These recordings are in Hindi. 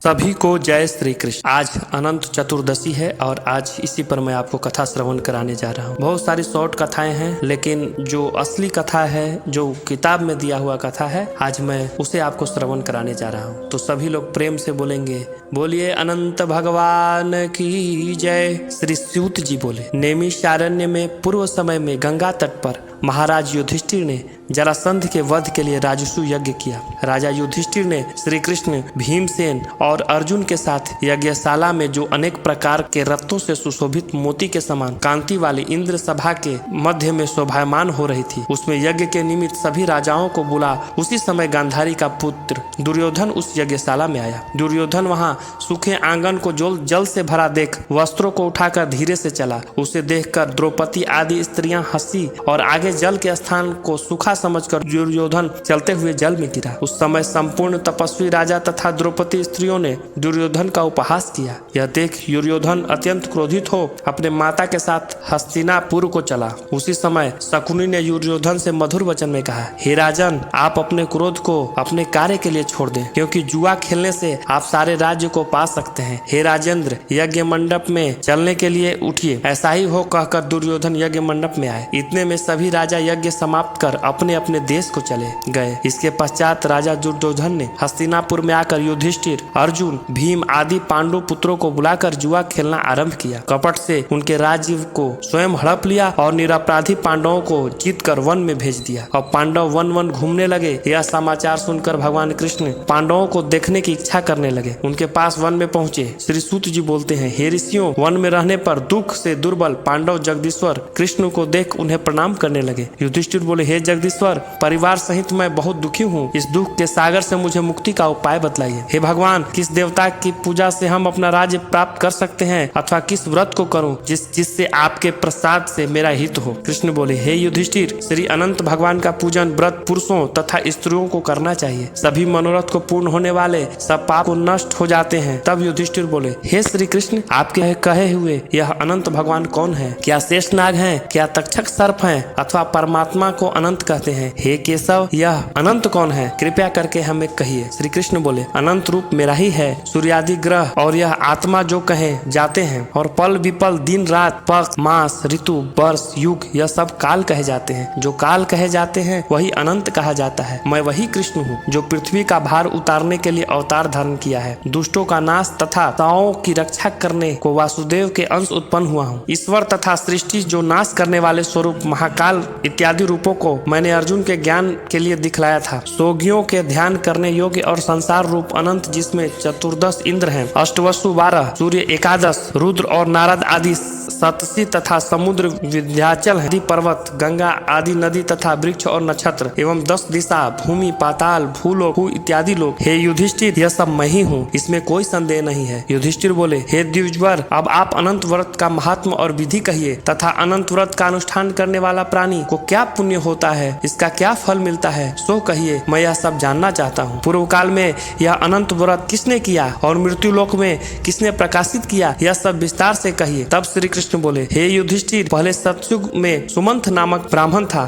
सभी को जय श्री कृष्ण। आज अनंत चतुर्दशी है और आज इसी पर मैं आपको कथा श्रवण कराने जा रहा हूँ। बहुत सारी शॉर्ट कथाएं हैं, लेकिन जो असली कथा है, जो किताब में दिया हुआ कथा है, आज मैं उसे आपको श्रवण कराने जा रहा हूँ। तो सभी लोग प्रेम से बोलेंगे, बोलिए अनंत भगवान की जय। श्री सूत जी बोले, नैमिषारण्य में पूर्व समय में गंगा तट पर महाराज युधिष्ठिर ने जरासंध के वध के लिए राजसू यज्ञ किया। राजा युधिष्ठिर ने श्री कृष्ण, भीमसेन और अर्जुन के साथ यज्ञशाला में जो अनेक प्रकार के रत्नों से सुशोभित मोती के समान कांति वाली इंद्र सभा के मध्य में शोभायमान हो रही थी, उसमें यज्ञ के निमित्त सभी राजाओं को बुला। उसी समय गांधारी का पुत्र दुर्योधन उस यज्ञशाला में आया। दुर्योधन वहां सूखे आंगन को जल से भरा देख वस्त्रों को उठाकर धीरे से चला। उसे देखकर द्रौपदी आदि स्त्रियां हंसी और आगे जल के स्थान को सूखा समझकर दुर्योधन चलते हुए जल में गिरा। उस समय संपूर्ण तपस्वी राजा तथा द्रौपदी स्त्रियों ने दुर्योधन का उपहास किया। यह देख दुर्योधन अत्यंत क्रोधित हो अपने माता के साथ हस्तिनापुर को चला। उसी समय शकुनी ने दुर्योधन से मधुर वचन में कहा, हे राजन, आप अपने क्रोध को अपने कार्य के लिए छोड़ दें, क्योंकि जुआ खेलने से आप सारे राज्य को पा सकते हैं। हे राजेंद्र, यज्ञ मंडप में चलने के लिए उठिए। ऐसा ही हो कहकर दुर्योधन यज्ञ मंडप में आए। इतने में सभी राजा यज्ञ समाप्त कर अपने अपने देश को चले गए। इसके पश्चात राजा दुर्योधन ने हस्तिनापुर में आकर युधिष्ठिर, अर्जुन, भीम आदि पांडु पुत्रों को बुलाकर जुआ खेलना आरंभ किया। कपट से उनके राज्य को स्वयं हड़प लिया और निरपराधी पांडवों को जीत कर वन में भेज दिया। और पांडव वन वन घूमने लगे। यह समाचार सुनकर भगवान कृष्ण पांडवों को देखने की इच्छा करने लगे। उनके पास वन में पहुंचे। श्री सूत जी बोलते हैं, हे ऋषियों, वन में रहने पर दुख से दुर्बल पांडव जगदीश्वर कृष्ण को देख उन्हें प्रणाम करने लगे। युधिष्ठिर बोले, हे जगदीश्वर, परिवार सहित मैं बहुत दुखी हूँ। इस दुख के सागर से मुझे मुक्ति का उपाय बतलाइए। हे भगवान, किस देवता की पूजा से हम अपना राज्य प्राप्त कर सकते हैं, अथवा किस व्रत को करूं जिससे आपके प्रसाद से मेरा हित हो। कृष्ण बोले, हे युधिष्ठिर, श्री अनंत भगवान का पूजन व्रत पुरुषों तथा स्त्रियों को करना चाहिए। सभी मनोरथ को पूर्ण होने वाले सब पाप को नष्ट हो जाते हैं। तब युधिष्ठिर बोले, हे श्री कृष्ण, आपके कहे हुए यह अनंत भगवान कौन है? क्या शेषनाग है? क्या तक्षक सर्प है? अथवा परमात्मा को अनंत कहते हैं? हे केशव, यह अनंत कौन है? कृपया करके हमें कहिए। श्री कृष्ण बोले, अनंत रूप मेरा ही है। सूर्यादि ग्रह और यह आत्मा जो कहे जाते हैं, और पल विपल, दिन रात, पक्ष, मास, ऋतु, वर्ष, युग, यह सब काल कहे जाते हैं। जो काल कहे जाते हैं वही अनंत कहा जाता है। मैं वही कृष्ण हूँ जो पृथ्वी का भार उतारने के लिए अवतार धारण किया है। दुष्टों का नाश तथा ताओं की रक्षा करने को वासुदेव के अंश उत्पन्न हुआ हूँ। ईश्वर तथा सृष्टि जो नाश करने वाले स्वरूप महाकाल इत्यादि रूपों को मैंने अर्जुन के ज्ञान के लिए दिखलाया था। सोगियों के ध्यान करने योग्य और संसार रूप अनंत, जिसमें चतुर्दश इंद्र हैं, अष्टवसु 12, सूर्य 11, रुद्र और नारद आदि सतसी तथा समुद्र, विंध्याचल आदि पर्वत, गंगा आदि नदी तथा वृक्ष और नक्षत्र एवं 10 दिशा, भूमि, पाताल, भूलोक इत्यादि लोग। हे युधिष्ठिर, यह सब मैं ही हूँ, इसमें कोई संदेह नहीं है। युधिष्ठिर बोले, हे द्विजवर, अब आप अनंत व्रत का महात्म और विधि कहिए, तथा अनंत व्रत का अनुष्ठान करने वाला प्राणी को क्या पुण्य होता है, इसका क्या फल मिलता है, सो कहिए। मैं यह सब जानना चाहता हूँ। पूर्व काल में यह अनंत व्रत किसने किया और मृत्यु लोक में किसने प्रकाशित किया, यह सब विस्तार से कहिए। तब श्री कृष्ण बोले, हे युधिष्ठिर, पहले सतयुग में सुमंत नामक ब्राह्मण था।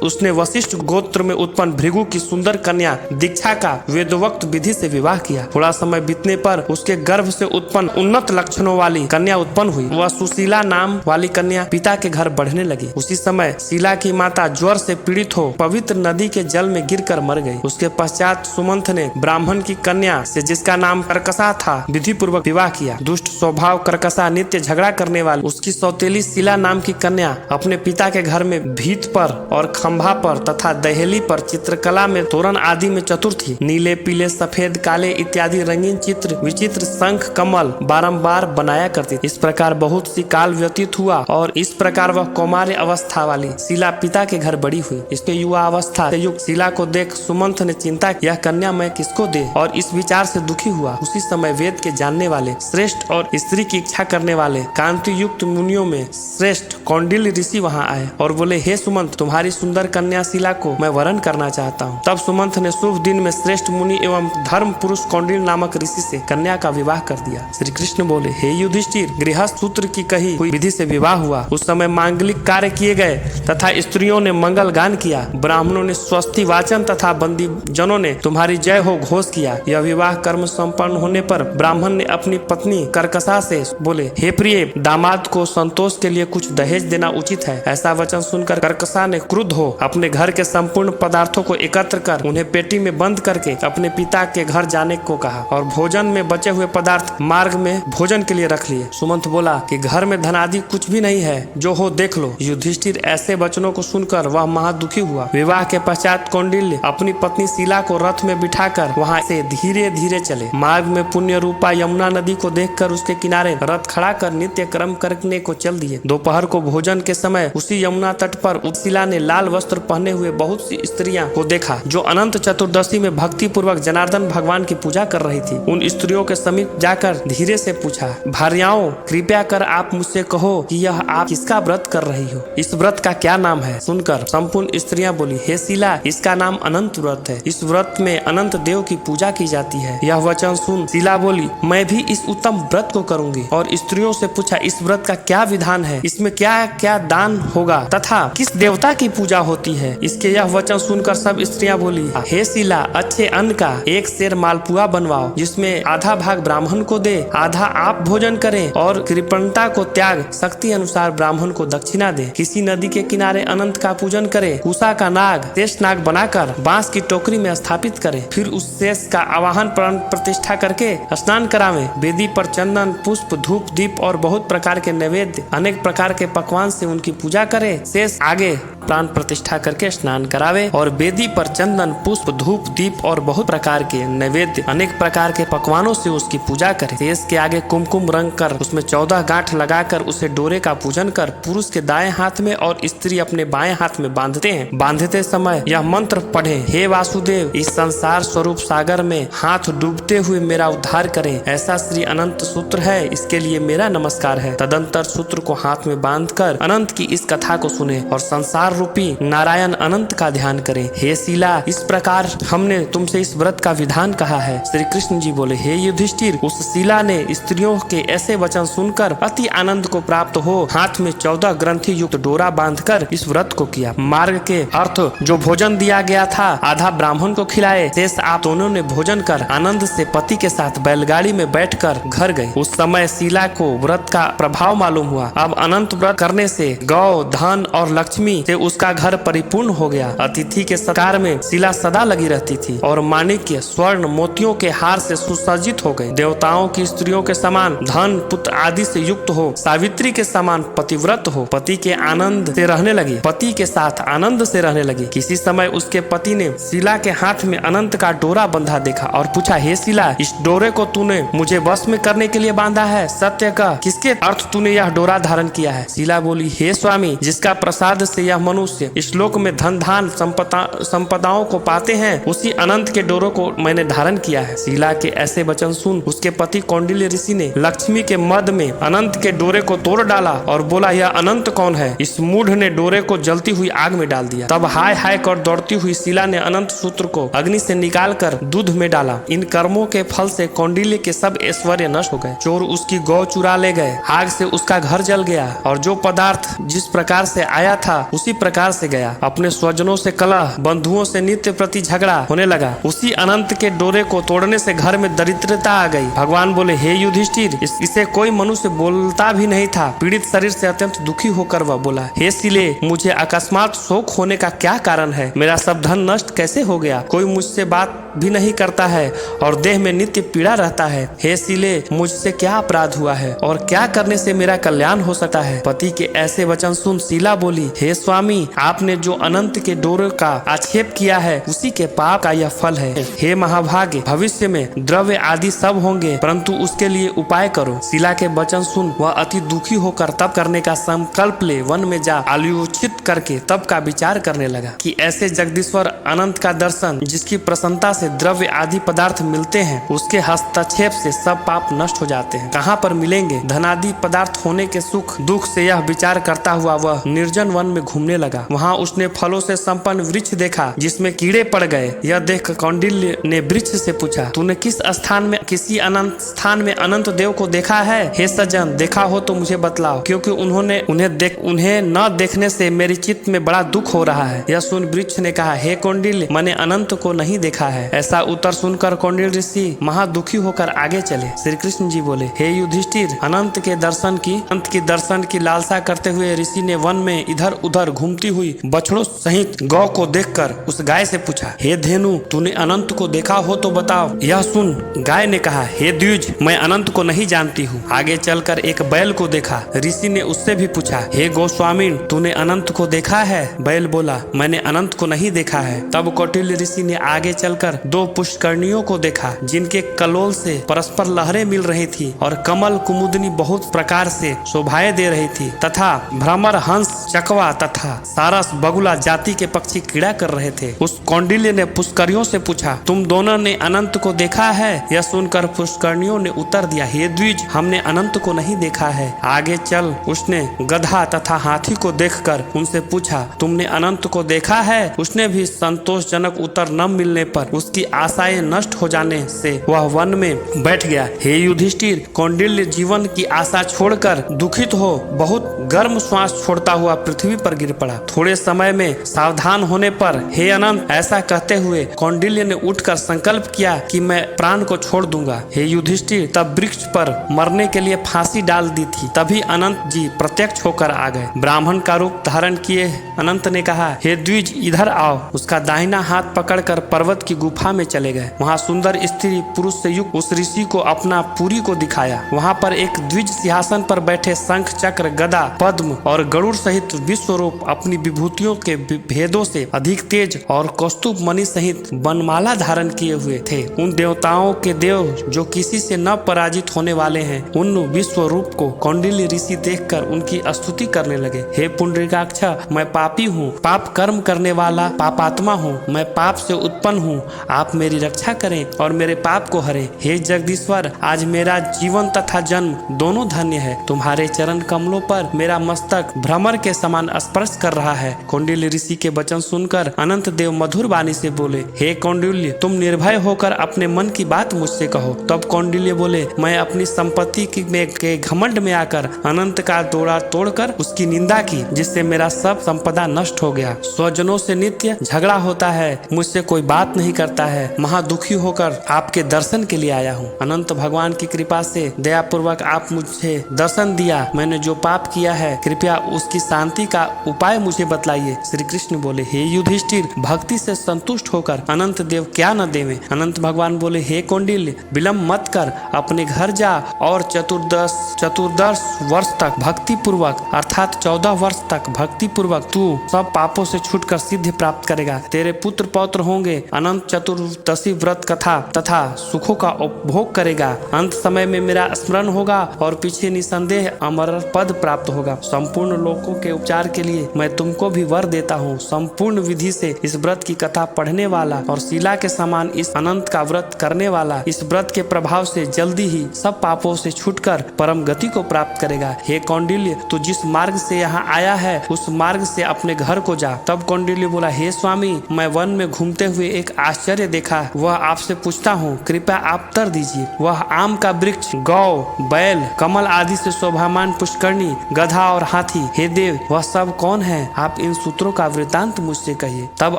उसने वशिष्ठ गोत्र में उत्पन्न भृगु की सुंदर कन्या दीक्षा का वेदोक्त विधि से विवाह किया। थोड़ा समय बीतने पर उसके गर्भ से उत्पन्न उन्नत लक्षणों वाली कन्या उत्पन्न हुई। वह सुशीला नाम वाली कन्या पिता के घर बढ़ने लगी। उसी समय शीला की माता ज्वर से पीड़ित हो पवित्र नदी के जल में गिरकर मर गई। उसके पश्चात सुमंत ने ब्राह्मण की कन्या से, जिसका नाम कर्कशा था, विधि पूर्वक विवाह किया। दुष्ट स्वभाव कर्कशा नित्य झगड़ा करने वाली उसकी सौतेली शीला नाम की कन्या अपने पिता के घर में भीत पर और खंभा पर तथा दहेली पर चित्रकला में, तोरण आदि में चतुर थी। नीले, पीले, सफेद, काले इत्यादि रंगीन चित्र, विचित्र शंख, कमल बारंबार बनाया करती। इस प्रकार बहुत सी काल व्यतीत हुआ और इस प्रकार वह कौमार्य अवस्था वाली शीला पिता के घर बड़ी हुई। इसके युवा अवस्था से युक्त शीला को देख सुमंत ने चिंता की, यह कन्या मैं किसको दे, और इस विचार से दुखी हुआ। उसी समय वेद के जानने वाले, श्रेष्ठ और स्त्री की इच्छा करने वाले कांति युक्त मुनियों में श्रेष्ठ कौंडिल्य ऋषि वहां आए और बोले, हे सुमंत, तुम्हारी सुंदर कन्या शीला को मैं वरण करना चाहता हूँ। तब सुमंत ने शुभ दिन में श्रेष्ठ मुनि एवं धर्म पुरुष कौंडिल्य नामक ऋषि से कन्या का विवाह कर दिया। श्री कृष्ण बोले, हे युधिष्ठिर, गृहस्थ सूत्र की कही हुई विधि से विवाह हुआ। उस समय मांगलिक कार्य किए गए तथा तथा स्त्रियों ने मंगल गान किया। ब्राह्मणों ने स्वस्ति वाचन तथा बंदी जनों ने तुम्हारी जय हो घोष किया। यह विवाह कर्म संपन्न होने पर ब्राह्मण ने अपनी पत्नी कर्कशा से बोले, हे प्रिय, दामाद को संतोष के लिए कुछ दहेज देना उचित है। ऐसा वचन सुनकर कर्कशा ने क्रुद्ध हो अपने घर के संपूर्ण पदार्थों को एकत्र कर उन्हें पेटी में बंद करके अपने पिता के घर जाने को कहा और भोजन में बचे हुए पदार्थ मार्ग में भोजन के लिए रख लिए। सुमंत बोला कि घर में धनादि कुछ भी नहीं है, जो हो देख लो। युधिष्ठिर ऐसे वचनों को सुनकर वह महादुखी हुआ। विवाह के पश्चात कौंडिल्य अपनी पत्नी शीला को रथ में बिठाकर वहां से धीरे धीरे चले। मार्ग में पुण्य रूपा यमुना नदी को देखकर उसके किनारे रथ खड़ा कर नित्य कर्म करने को चल दिए। दोपहर को भोजन के समय उसी यमुना तट पर शीला ने लाल वस्त्र पहने हुए बहुत सी स्त्रियां को देखा, जो अनंत चतुर्दशी में भक्ति पूर्वक जनार्दन भगवान की पूजा कर रही थी। उन स्त्रियों के समीप जाकर धीरे से पूछा, भार्याओं, कृपया कर आप मुझसे कहो कि यह आप किसका व्रत कर रही हो? इस व्रत का क्या नाम है? सुनकर संपूर्ण स्त्रियां बोली, हे शीला, इसका नाम अनंत व्रत है। इस व्रत में अनंत देव की पूजा की जाती है। यह वचन सुन शीला बोली, मैं भी इस उत्तम व्रत को करूंगी। और स्त्रियों से पूछा, इस व्रत का क्या विधान है? इसमें क्या क्या दान होगा तथा किस देवता की पूजा होती है? इसके यह वचन सुनकर सब स्त्रियां बोली, हे शीला, अच्छे अन्न का एक सेर मालपुआ बनवाओ, जिसमें आधा भाग ब्राह्मण को दे, आधा आप भोजन करें और कृपणता को त्याग शक्ति अनुसार ब्राह्मण को दक्षिणा दे। किसी नदी के किनारे अनंत का पूजन करे, कुशा का नाग शेष नाग बनाकर बांस की टोकरी में स्थापित करे, फिर उस शेष का आवाहन प्राण प्रतिष्ठा करके स्नान करावे। वेदी पर चंदन, पुष्प, धूप, दीप और बहुत प्रकार के नैवेद्य, अनेक प्रकार के पकवान से उनकी पूजा करे। शेष आगे प्राण प्रतिष्ठा करके स्नान करावे और वेदी पर चंदन, पुष्प, धूप, दीप और बहुत प्रकार के नैवेद्य, अनेक प्रकार के पकवानों से उसकी पूजा करे। शेष के आगे कुमकुम रंग कर उसमें 14 गांठ लगाकर उसे डोरे का पूजन कर पुरुष के दाएं हाथ में और स्त्री अपने बाएं हाथ में बांधते हैं। बांधते समय यह मंत्र पढ़े, हे वासुदेव, इस संसार स्वरूप सागर में हाथ डूबते हुए मेरा उद्धार करें। ऐसा श्री अनंत सूत्र है, इसके लिए मेरा नमस्कार है। तदंतर सूत्र को हाथ में बांधकर अनंत की इस कथा को सुने और संसार रूपी नारायण अनंत का ध्यान करें। हे शीला, इस प्रकार हमने तुमसे इस व्रत का विधान कहा है। श्री कृष्ण जी बोले, हे युधिष्ठिर, उस शीला ने स्त्रियों के ऐसे वचन सुनकर अति आनंद को प्राप्त हो हाथ में 14 ग्रंथि युक्त डोरा बांधकर इस व्रत को किया। मार्ग के अर्थ जो भोजन दिया गया था आधा ब्राह्मण को खिलाए, शेष आप दोनों ने भोजन कर आनंद से पति के साथ बैलगाड़ी में बैठकर घर गए। उस समय शीला को व्रत का प्रभाव मालूम हुआ। अब अनंत व्रत करने से गौ, धन और लक्ष्मी से उसका घर परिपूर्ण हो गया। अतिथि के सत्कार में शीला सदा लगी रहती थी और माणिक्य, स्वर्ण, मोतियों के हार से सुसज्जित हो गई। देवताओं की स्त्रियों के समान धन, पुत्र आदि से युक्त हो, सावित्री के समान पतिव्रत हो, पति के आनंद से रहने लगी, पति के साथ आनंद से रहने लगी। किसी समय उसके पति ने शीला के हाथ में अनंत का डोरा बंधा देखा और पूछा, हे शीला, इस डोरे को तूने मुझे वश में करने के लिए बांधा है? सत्य का किसके अर्थ तूने यह डोरा धारण किया है? शीला बोली, हे स्वामी, जिसका प्रसाद से यह मनुष्य इस लोक में धन धान संपदाओं को पाते हैं, उसी अनंत के डोरों को मैंने धारण किया है। शीला के ऐसे वचन सुन उसके पति कौंडिल्य ऋषि ने लक्ष्मी के मद में अनंत के डोरे को तोड़ डाला और बोला, यह अनंत कौन है? इस मूढ़ ने डोरे को जलती हुई आग में डाल दिया। तब हाय हाय कर दौड़ती हुई शीला ने अनंत सूत्र को अग्नि से निकालकर दूध में डाला। इन कर्मों के फल से कौंडिल्य के सब ऐश्वर्य नष्ट हो गए। चोर उसकी गौ चुरा ले गए, आग से उसका घर जल गया और जो पदार्थ जिस प्रकार से आया था उसी प्रकार से गया। अपने स्वजनों से कलह, बंधुओं से नित्य प्रति झगड़ा होने लगा। उसी अनंत के डोरे को तोड़ने से घर में दरिद्रता आ गई। भगवान बोले, हे युधिष्ठिर, इसे कोई मनुष्य बोलता भी नहीं था। पीड़ित शरीर से अत्यंत दुखी होकर वह बोला, हे शीले, मुझे अकस्मात शोक होने का क्या कारण है? मेरा सब धन नष्ट कैसे हो गया? कोई मुझसे बात भी नहीं करता है और देह में नित्य पीड़ा रहता है। हे शीले, मुझसे क्या अपराध हुआ है और क्या करने से मेरा कल्याण हो सकता है? पति के ऐसे वचन सुन शीला बोली, हे स्वामी, आपने जो अनंत के डोरे का आक्षेप किया है उसी के पाप का यह फल है। हे महाभाग्य, भविष्य में द्रव्य आदि सब होंगे, परंतु उसके लिए उपाय करो। शीला के वचन सुन वह अति दुखी होकर तप करने का संकल्प ले वन में जा आलोचित करके तप का विचार करने लगा कि ऐसे जगदीश्वर अनंत का दर्शन जिसकी प्रसन्नता से से द्रव्य आदि पदार्थ मिलते हैं उसके हस्तक्षेप से सब पाप नष्ट हो जाते हैं। कहाँ पर मिलेंगे धनादि पदार्थ होने के सुख दुख से यह विचार करता हुआ वह निर्जन वन में घूमने लगा। वहाँ उसने फलों से संपन्न वृक्ष देखा जिसमें कीड़े पड़ गए। यह देख कौंडिल्य ने वृक्ष से पूछा, तूने किसी अनंत स्थान में अनंत देव को देखा है? हे सज्जन, देखा हो तो मुझे बतलाओ, क्योंकि उन्हें न देखने से मेरी चित्त में बड़ा दुख हो रहा है। यह सुन वृक्ष ने कहा, हे कौंडिल्य, मैंने अनंत को नहीं देखा है। ऐसा उत्तर सुनकर कौंडिल्य ऋषि महा दुखी होकर आगे चले। श्री कृष्ण जी बोले, हे युधिष्ठिर, अंत के दर्शन की लालसा करते हुए ऋषि ने वन में इधर उधर घूमती हुई बछड़ों सहित गौ को देखकर उस गाय से पूछा, हे धेनु, तूने अनंत को देखा हो तो बताओ। यह सुन गाय ने कहा, हे द्विज, मैं अनंत को नहीं जानती हूँ। आगे चलकर एक बैल को देखा। ऋषि ने उससे भी पूछा, हे गोस्वामी, तूने अनंत को देखा है? बैल बोला, मैंने अनंत को नहीं देखा है। तब कौटिल्य ऋषि ने आगे चलकर 2 पुष्करणियों को देखा जिनके कलोल से परस्पर लहरें मिल रही थी और कमल कुमुदनी बहुत प्रकार से शोभाएं दे रही थी तथा भ्रमर, हंस, चकवा तथा सारस, बगुला जाति के पक्षी क्रीड़ा कर रहे थे। उस कौंडिल्य ने पुष्करियों से पूछा, तुम दोनों ने अनंत को देखा है? यह सुनकर पुष्करणियों ने उत्तर दिया, हे द्विज, हमने अनंत को नहीं देखा है। आगे चल उसने गधा तथा हाथी को देखकर उनसे पूछा, तुमने अनंत को देखा है? उसने भी संतोषजनक उत्तर न मिलने पर उसकी आशाएं नष्ट हो जाने से वह वन में बैठ गया। हे युधिष्ठिर, कौंडिल्य जीवन की आशा छोड़कर दुखित हो बहुत गर्म श्वास छोड़ता हुआ पृथ्वी पर गिर पड़ा। थोड़े समय में सावधान होने पर, हे अनंत, ऐसा कहते हुए कौंडिल्य ने उठकर संकल्प किया कि मैं प्राण को छोड़ दूंगा। हे युधिष्ठिर, तब वृक्ष पर मरने के लिए फांसी डाल दी थी। तभी अनंत जी प्रत्यक्ष होकर आ गए। ब्राह्मण का रूप धारण किए अनंत ने कहा, हे द्विज, इधर आओ। उसका दाहिना हाथ पकड़कर पर्वत की गुफा में चले गए। वहाँ सुंदर स्त्री पुरुष से युक्त उस ऋषि को अपना पुरी को दिखाया। वहाँ पर एक द्विज सिंहासन पर बैठे शंख, चक्र, गदा, पद्म और गरुड़ सहित विश्वरूप अपनी विभूतियों के भेदों से अधिक तेज और कौस्तुभ मणि सहित बनमाला धारण किए हुए थे। उन देवताओं के देव जो किसी से न पराजित होने वाले हैं, उन विश्व रूप को कौंडिल्य ऋषि देखकर उनकी स्तुति करने लगे। हे पुंडरीकाक्ष, मैं पापी हूँ, पाप कर्म करने वाला पापात्मा हूँ, मैं पाप से उत्पन्न हूँ। आप मेरी रक्षा करें और मेरे पाप को हरें। हे जगदीश्वर, आज मेरा जीवन तथा जन्म दोनों धन्य है। तुम्हारे चरण कमलों पर मेरा मस्तक भ्रमर के समान स्पर्श कर रहा है। कौंडिल्य ऋषि के वचन सुनकर अनंत देव मधुर वाणी से बोले, हे कौंडिल्य, तुम निर्भय होकर अपने मन की बात मुझसे कहो। तब कौंडिल्य बोले, मैं अपनी संपत्ति के घमंड में आकर अनंत का दौड़ा तोड़कर उसकी निंदा की, जिससे मेरा सब संपदा नष्ट हो गया। स्वजनों से नित्य झगड़ा होता है, मुझसे कोई बात नहीं करता है। महादुखी होकर आपके दर्शन के लिए आया हूँ। अनंत भगवान की कृपा से दया पूर्वक आप मुझे दर्शन दिया। मैंने जो पाप किया है, कृपया उसकी शांति का उपाय मुझे बतलाइए। श्री कृष्ण बोले, हे युधिष्ठिर, भक्ति से संतुष्ट होकर अनंत देव क्या न देवे। अनंत भगवान बोले, हे कौंडिल्य, विलम्ब मत कर, अपने घर जा और चतुर्दश वर्ष तक भक्ति पूर्वक अर्थात 14 वर्ष तक भक्ति पूर्वक तू सब पापों से छूटकर सिद्धि प्राप्त करेगा। तेरे पुत्र पौत्र होंगे। अनंत चतुर्दशी व्रत कथा तथा सुखों का उपभोग करेगा। अंत समय में मेरा स्मरण होगा और पीछे निसंदेह अमर पद प्राप्त होगा। संपूर्ण लोकों के उपचार के लिए मैं तुमको भी वर देता हूँ। संपूर्ण विधि से इस व्रत की कथा पढ़ने वाला और शिला के समान इस अनंत का व्रत करने वाला इस व्रत के प्रभाव से जल्दी ही सब पापों से छूटकर परम गति को प्राप्त करेगा। हे कौंडिल्य, तू जिस मार्ग से यहाँ आया है उस मार्ग से अपने घर को जा। तब कौंडिल्य बोला, हे स्वामी, मैं वन में घूमते हुए एक आश्चर्य देखा, वह आपसे पूछता हूँ, कृपया आप उत्तर दीजिए। वह आम का वृक्ष, गौ, बैल, कमल आदि से शोभामान पुष्करणी, गधा और हाथी, हे देव, वह सब कौन है? आप इन सूत्रों का वृतांत मुझसे कहिए। तब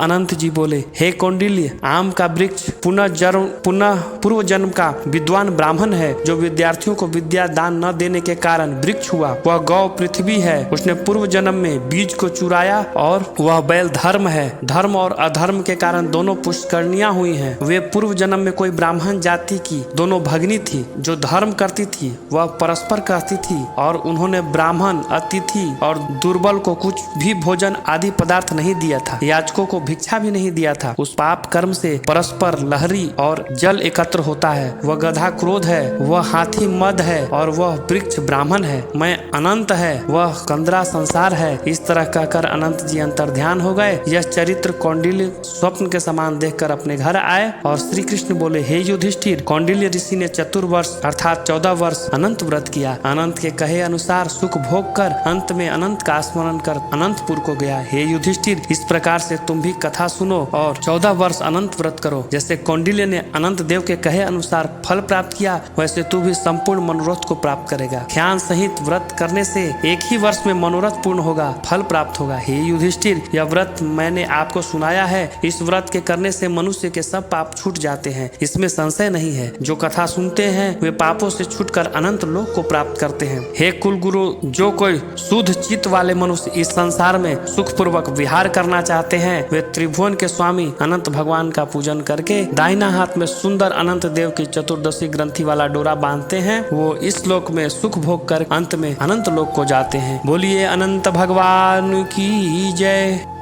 अनंत जी बोले, हे कौंडिल्य, आम का वृक्ष पुनः पूर्व जन्म का विद्वान ब्राह्मण है, जो विद्यार्थियों को विद्या दान न देने के कारण वृक्ष हुआ। वह गौ पृथ्वी है, उसने पूर्व जन्म में बीज को चुराया। और वह बैल धर्म है, धर्म और अधर्म के कारण दोनों पुष्करणियां हुई हैं। वे पूर्व जन्म में कोई ब्राह्मण जाति की दोनों भगनी थी। जो धर्म करती थी वह परस्पर कहती थी और उन्होंने ब्राह्मण, अतिथि और दुर्बल को कुछ भी भोजन आदि पदार्थ नहीं दिया था, याचकों को भिक्षा भी नहीं दिया था। उस पाप कर्म से परस्पर लहरी और जल एकत्र होता है। वह गधा क्रोध है, वह हाथी मद है और वह वृक्ष ब्राह्मण है। मैं अनंत है, वह कंदरा संसार है। इस तरह कहकर अनंत जी अंतर ध्यान हो गए। यह चरित्र कौंडिल्य स्वप्न के समान देखकर अपने अपने घर आए और श्री कृष्ण बोले, हे युधिष्ठिर, कौंडिल्य ऋषि ने चतुर्वर्ष अर्थात 14 वर्ष अनंत व्रत किया। अनंत के कहे अनुसार सुख भोग कर अंत में अनंत का स्मरण कर अनंतपुर को गया। हे युधिष्ठिर, इस प्रकार से तुम भी कथा सुनो और 14 वर्ष अनंत व्रत करो। जैसे कौंडिल्य ने अनंत देव के कहे अनुसार फल प्राप्त किया, वैसे तू भी संपूर्ण मनोरथ को प्राप्त करेगा। ध्यान सहित व्रत करने से एक ही वर्ष में मनोरथ पूर्ण होगा, फल प्राप्त होगा। हे युधिष्ठिर, यह व्रत मैंने आपको सुनाया है। इस व्रत के करने से मनुष्य के सब पाप छूट जाते हैं, इसमें संशय नहीं है। जो कथा सुनते हैं वे पापों से छूटकर अनंत लोक को प्राप्त करते हैं। हे कुल गुरु, जो कोई शुद्ध चित्त वाले मनुष्य इस संसार में सुख पूर्वक विहार करना चाहते हैं, वे त्रिभुवन के स्वामी अनंत भगवान का पूजन करके दाहिना हाथ में सुंदर अनंत देव की चतुर्दशी ग्रंथि वाला डोरा बांधते हैं। वो इस लोक में सुख भोग कर अंत में अनंत लोक को जाते हैं। बोलिए अनंत भगवान की जय।